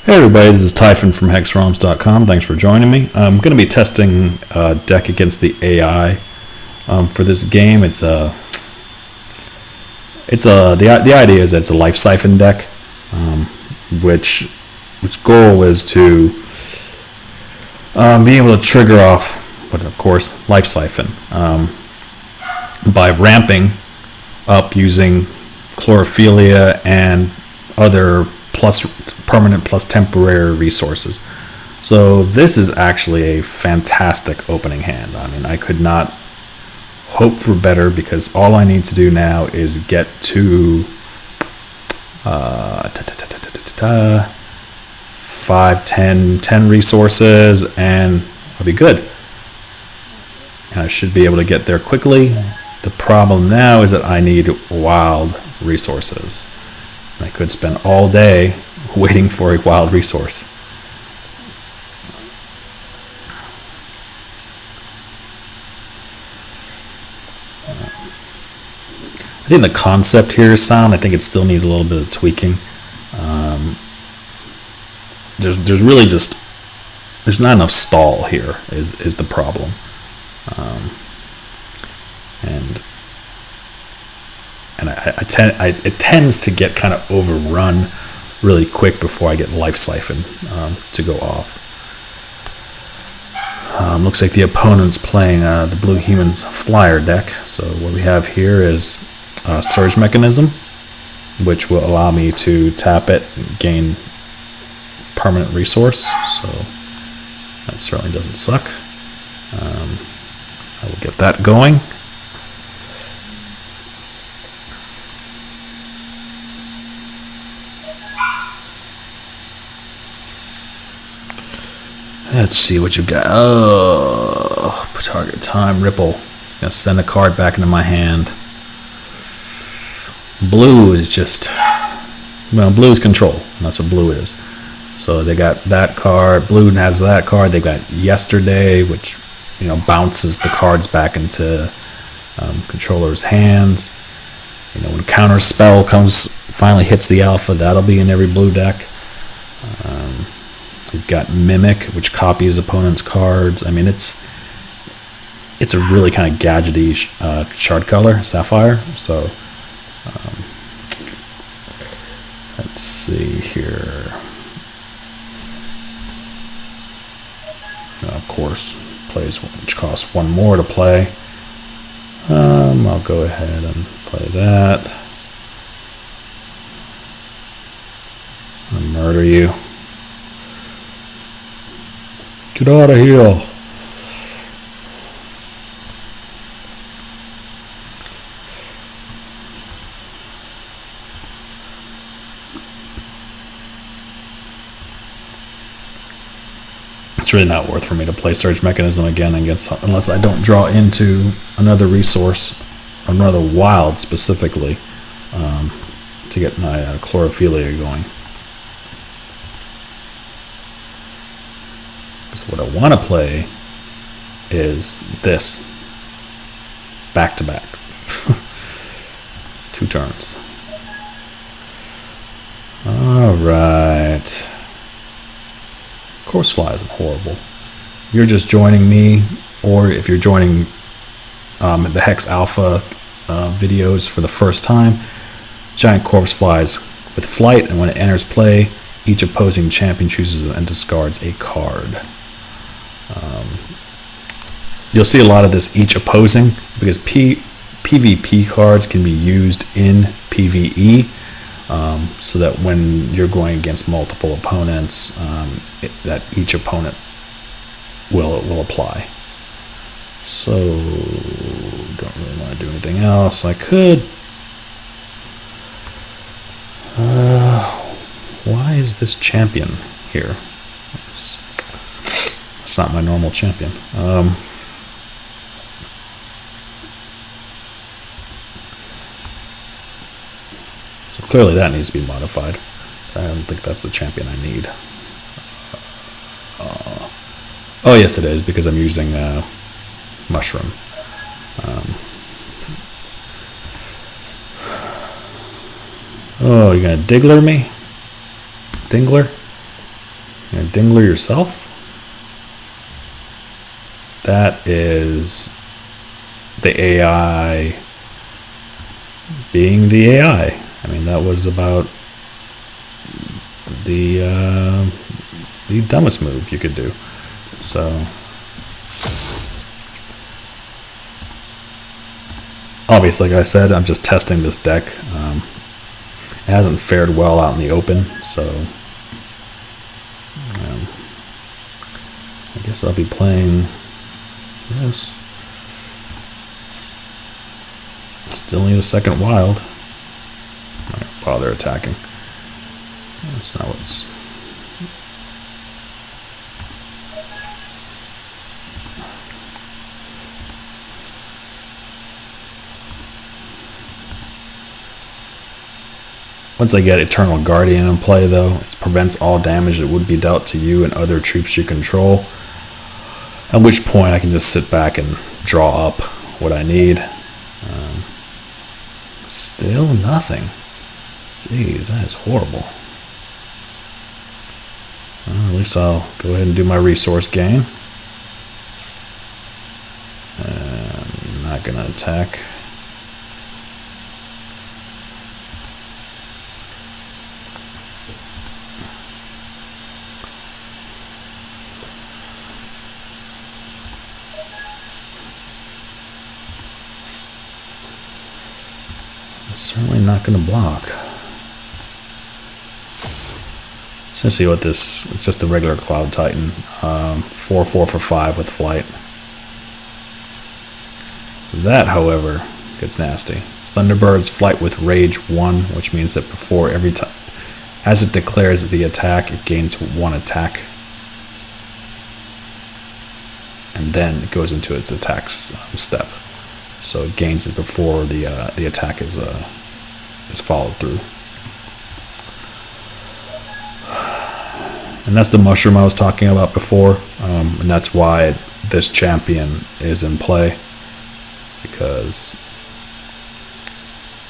Hey everybody, this is Typhon from HEXRealms.com. Thanks for joining me. I'm going to be testing a deck against the AI for this game. The idea is that it's a Life Siphon deck, which its goal is to be able to trigger off, but of course, Life Siphon by ramping up using chlorophylla and other permanent plus temporary resources. So this is actually a fantastic opening hand. I mean, I could not hope for better because all I need to do now is get to 5, 10 resources and I'll be good. And I should be able to get there quickly. The problem now is that I need wild resources. I could spend all day waiting for a wild resource. I think the concept here is sound. I think it still needs a little bit of tweaking. There's really just there's not enough stall here is the problem, and it tends to get kind of overrun really quick before I get Life Siphon to go off. Looks like the opponent's playing the Blue Humans Flyer deck. So what we have here is Surge Mechanism, which will allow me to tap it and gain permanent resource. So that certainly doesn't suck. I will get that going. Let's see what you've got. Oh, target time, Ripple. Gonna send a card back into my hand. Blue is just, well, blue is control. And that's what blue is. So they got that card. Blue has that card. They got Yesterday, which bounces the cards back into controller's hands. When counter spell finally hits the alpha, that'll be in every blue deck. We've got Mimic, which copies opponent's cards. I mean, it's a really kind of gadgety shard color, Sapphire. So let's see here. Of course, plays which costs 1 more to play. I'll go ahead and play that. I'll murder you. Get out of here. It's really not worth for me to play Surge Mechanism again unless I don't draw into another resource, another wild specifically, to get my chlorophylla going. So what I want to play is this back to back. 2 turns. All right. Course Fly isn't horrible. You're just joining me, or if you're joining the Hex Alpha videos for the first time, giant corpse flies with flight, and when it enters play, each opposing champion chooses and discards a card. You'll see a lot of this each opposing because PvP cards can be used in PvE, so that when you're going against multiple opponents, that each opponent will apply. So don't really want to do anything else. I could. Why is this champion here? It's not my normal champion. So clearly that needs to be modified. I don't think that's the champion I need. Oh yes, it is, because I'm using Mushroom. Oh, you're gonna Diggler me? Dingler? You're a dingler yourself? That is the AI being the AI. I mean, that was about the dumbest move you could do. So obviously, like I said, I'm just testing this deck. It hasn't fared well out in the open, so I guess I'll be playing this. Still need a second wild. All right, while they're attacking. That's not what's. Once I get Eternal Guardian in play, though, it prevents all damage that would be dealt to you and other troops you control. At which point I can just sit back and draw up what I need. Still nothing. Jeez, that is horrible. Well, at least I'll go ahead and do my resource gain. I'm not going to attack. Certainly not going to block. Essentially what this, it's just a regular Cloud Titan. 4/4 for 5 with flight. That, however, gets nasty. It's Thunderbird's flight with rage 1, which means that before every time, as it declares the attack, it gains 1 attack. And then it goes into its attack step. So it gains it before the attack is followed through. And that's the mushroom I was talking about before, and that's why this champion is in play, because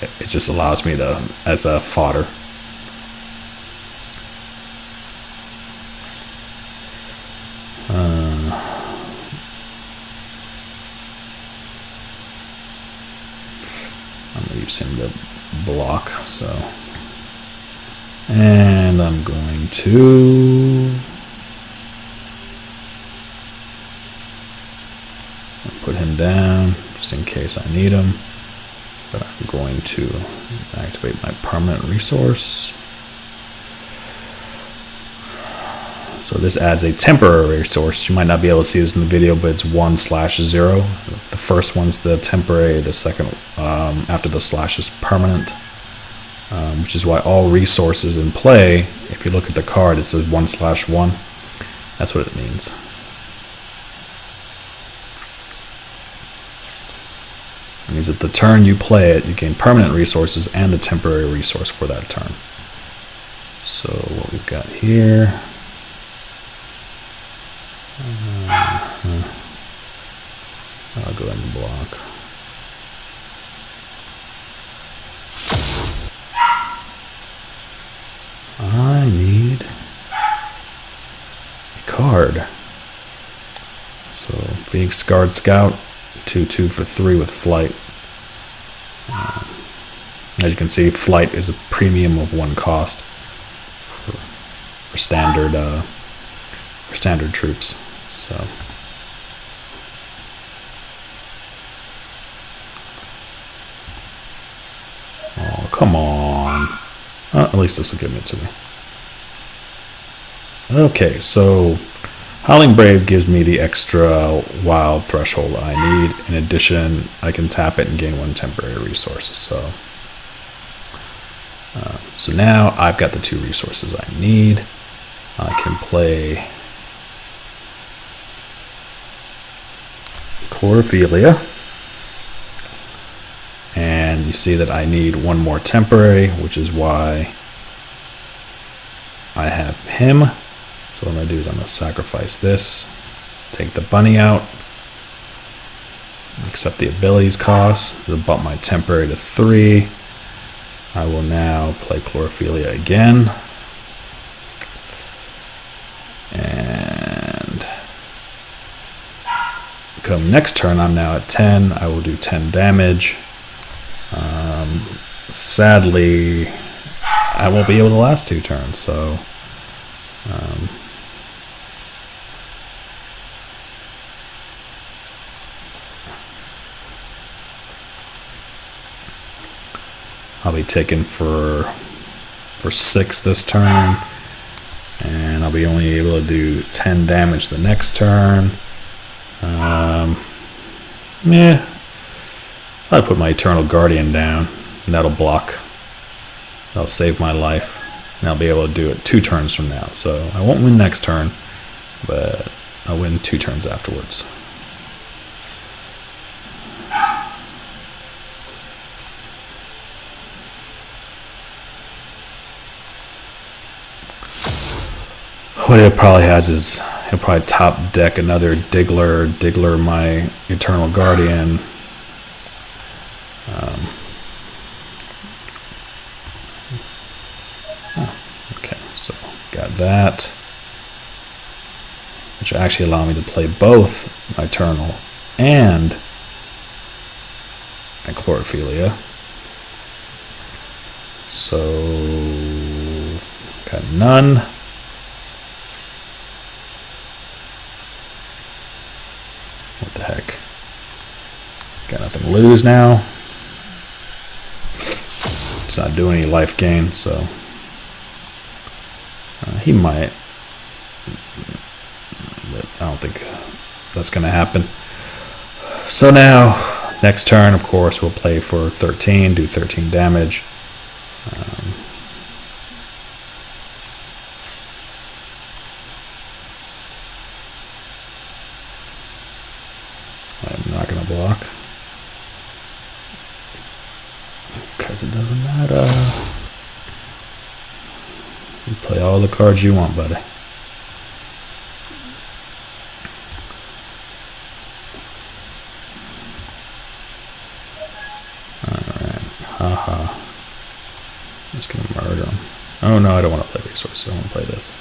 it just allows me to, as a fodder. I'm going to use him to block, so. And I'm going to put him down just in case I need him. But I'm going to activate my permanent resource. So this adds a temporary resource. You might not be able to see this in the video, but it's 1/0. The first one's the temporary, the second after the slash is permanent. Which is why all resources in play, if you look at the card, it says 1/1. That's what it means. It means that the turn you play it, you gain permanent resources and the temporary resource for that turn. So what we've got here. I'll go ahead and block. I need a card. So Phoenix Guard Scout, 2/2 for 3 with flight. As you can see, flight is a premium of 1 cost for standard troops. So. Oh, come on. At least this will give it to me. Okay, so Howling Brave gives me the extra wild threshold I need. In addition, I can tap it and gain 1 temporary resource. So now I've got the 2 resources I need. I can play Chlorophilia. And you see that I need 1 more temporary, which is why I have him. So what I'm going to do is I'm going to sacrifice this, take the bunny out, accept the abilities cost, it'll bump my temporary to 3. I will now play Chlorophilia again. Come next turn, I'm now at 10. I will do 10 damage. Sadly, I won't be able to last 2 turns, so I'll be taken for 6 this turn, and I'll be only able to do 10 damage the next turn. Yeah, I'll put my Eternal Guardian down, and that'll block. That'll save my life, and I'll be able to do it 2 turns from now. So I won't win next turn, but I'll win 2 turns afterwards. What it probably has is he'll probably top deck another Diggler my Eternal Guardian. Okay, so got that, which actually allow me to play both my Eternal and my Chlorophilia. So got none. What the heck? Got nothing to lose now. It's not doing any life gain, so he might, but I don't think that's going to happen. So now, next turn, of course, we'll play for 13, do 13 damage. I'm not going to block, because it doesn't matter. You play all the cards you want, buddy. Alright, haha. I'm just going to murder him. Oh no, I don't want to play resources, I want to play this.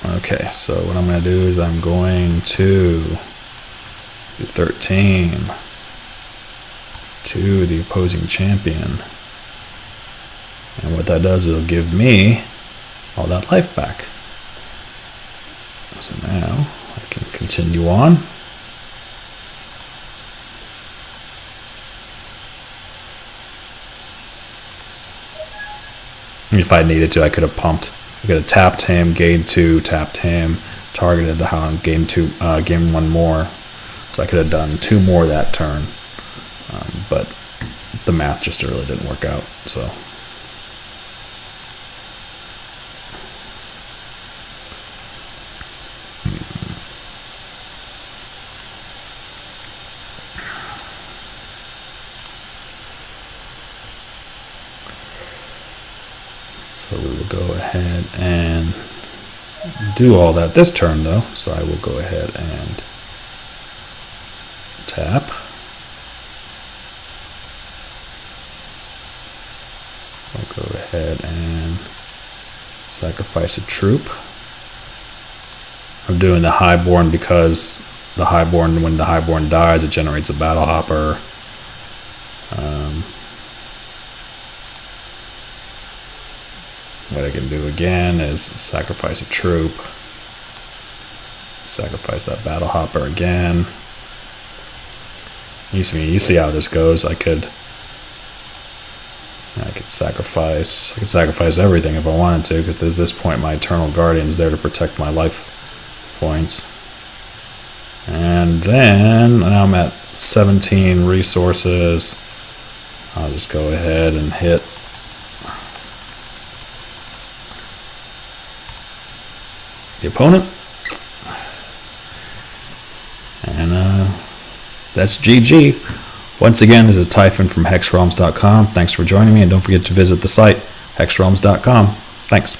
Okay, so what I'm going to do is I'm going to do 13 to the opposing champion. And what that does, it'll give me all that life back. So now I can continue on. If I needed to, I could have pumped. I could have tapped him, gained 2, tapped him, targeted the hound, gained 1 more. So I could have done 2 more that turn. But the math just really didn't work out. So we will go ahead and do all that this turn, though. So I will go ahead and tap. I'll go ahead and sacrifice a troop. I'm doing the Highborn because the Highborn, when the Highborn dies, it generates a Battle Hopper. What I can do again is sacrifice a troop, sacrifice that Battle Hopper again. You see how this goes. I could sacrifice everything if I wanted to, because at this point my Eternal Guardian is there to protect my life points. And then now I'm at 17 resources. I'll just go ahead and hit the opponent, and that's GG. Once again, this is Typhon from HEXRealms.com. Thanks for joining me, and don't forget to visit the site HEXRealms.com. Thanks.